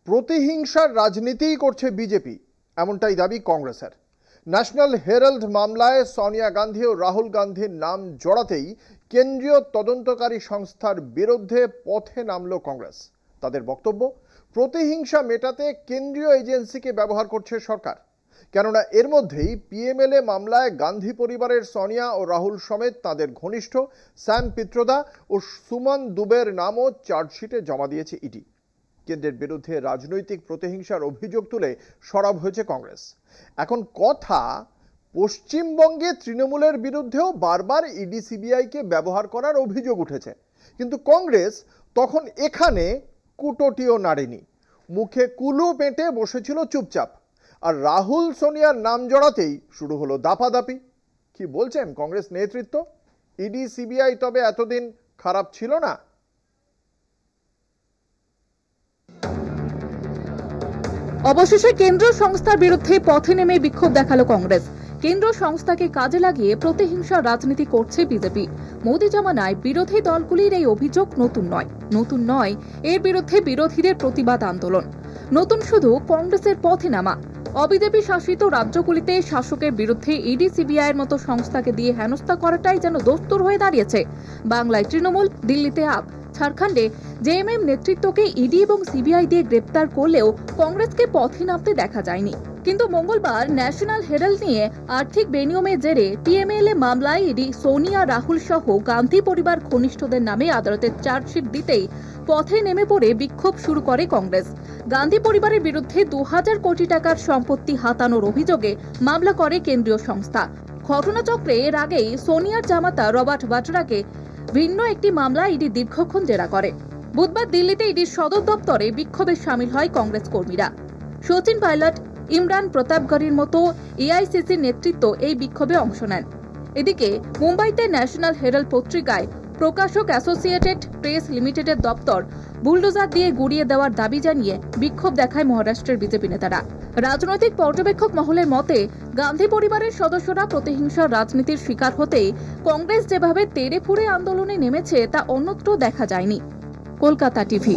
প্রতিহিংসার রাজনীতিই করছে বিজেপি, এমনটাই দাবি কংগ্রেসের। ন্যাশনাল হেরাল্ড মামলায় সোনিয়া গান্ধী ও রাহুল গান্ধীর নাম জড়াতেই কেন্দ্রীয় তদন্তকারী সংস্থার বিরুদ্ধে পথে নামল কংগ্রেস। তাদের বক্তব্য, প্রতিহিংসা মেটাতে কেন্দ্রীয় এজেন্সিকে ব্যবহার করছে সরকার। কেননা এর মধ্যেই পিএমএলএ মামলায় গান্ধী পরিবারের সোনিয়া ও রাহুল সমেত তাদের ঘনিষ্ঠ স্যাম পিত্রোদা ও সুমন দুবের নামও চার্জশিটে জমা দিয়েছে ইডি। কেন্দ্রের বিরুদ্ধে রাজনৈতিক প্রতিহিংসার অভিযোগ তুলে সরব হয়েছে কংগ্রেস। এখন কথা, পশ্চিমবঙ্গে তৃণমূলের বিরুদ্ধেও বারবার ইডি সিবিআইকে ব্যবহার করার অভিযোগ উঠেছে, কিন্তু কংগ্রেস তখন এখানে কুটোটিও নাড়েনি, মুখে কুলু পেটে বসেছিল চুপচাপ। আর রাহুল সোনিয়ার নাম জড়াতেই শুরু হলো দাপাদাপি। কি বলছেন কংগ্রেস নেতৃত্ব? ইডি সিবিআই তবে এতদিন খারাপ ছিল না? অবশেষে কেন্দ্রীয় সংস্থার বিরুদ্ধে পথে নেমে বিক্ষোভ দেখালো কংগ্রেস। কেন্দ্র সংস্থাকে কাজে লাগিয়ে প্রতিহিংসার রাজনীতি করছে বিজেপি। মোদী জামানায় বিরোধী দলগুলির এই অভিযোগ নতুন নয় এর বিরুদ্ধে বিরোধীদের প্রতিবাদ আন্দোলন। নতুন শুধু কংগ্রেসের পথে নামা। অবিজেপি শাসিত রাজ্যগুলিতে শাসকের বিরুদ্ধে ইডি সিবিআইয়ের মতো সংস্থাকে দিয়ে হেনস্থা করাটাই যেন দস্তুর হয়ে দাঁড়িয়েছে। বাংলায় তৃণমূল, দিল্লিতে আপ, ঝাড়খণ্ডে জেএমএম নেতৃত্বকে ইডি এবং সিবিআই দিয়ে গ্রেপ্তার করলেও কংগ্রেসকে পথে নামতে দেখা যায়নি। কিন্তু মঙ্গলবার ন্যাশনাল হেরাল্ড নিয়ে আর্থিক বেনিয়মের জেরে পিএমএলএ মামলায় ইডি সোনিয়া, রাহুল সহ গান্ধী পরিবার ঘনিষ্ঠদের নামে আদালতে চার্জশিট দিতেই পথে নেমে পড়ে বিক্ষোভ শুরু করে কংগ্রেস। গান্ধী পরিবারের বিরুদ্ধে 2000 কোটি টাকার সম্পত্তি হাতানোর অভিযোগে মামলা করে কেন্দ্রীয় সংস্থা। ঘটনাচক্রে এর আগেই সোনিয়ার জামাতা রবার্ট বাড্রাকে ভিন্ন একটি মামলা ইডি দীর্ঘক্ষণ জেরা করে। বুধবার দিল্লিতে ইডির সদর দপ্তরে বিক্ষোভে সামিল হয় কংগ্রেস কর্মীরা। সচিন পাইলট, ইমরান প্রতাপগড়ির মতো এআইসিসির নেতৃত্ব এই বিক্ষোভে অংশ নেন। এদিকে মুম্বাইতে ন্যাশনাল হেরাল্ড পত্রিকায় প্রকাশক অ্যাসোসিয়েটেড প্রেস লিমিটেডের দপ্তর বুলডোজার দিয়ে গুড়িয়ে দেওয়ার দাবি জানিয়ে বিক্ষোভ দেখায় মহারাষ্ট্রের বিজেপি নেতারা। রাজনৈতিক পর্যবেক্ষক মহলের মতে, গান্ধী পরিবারের সদস্যরা প্রতিহিংসার রাজনীতির শিকার হতেই কংগ্রেস যেভাবে তেড়ে ফুঁড়ে আন্দোলনে নেমেছে তা অন্যত্র দেখা যায়নি। কলকাতা টিভি।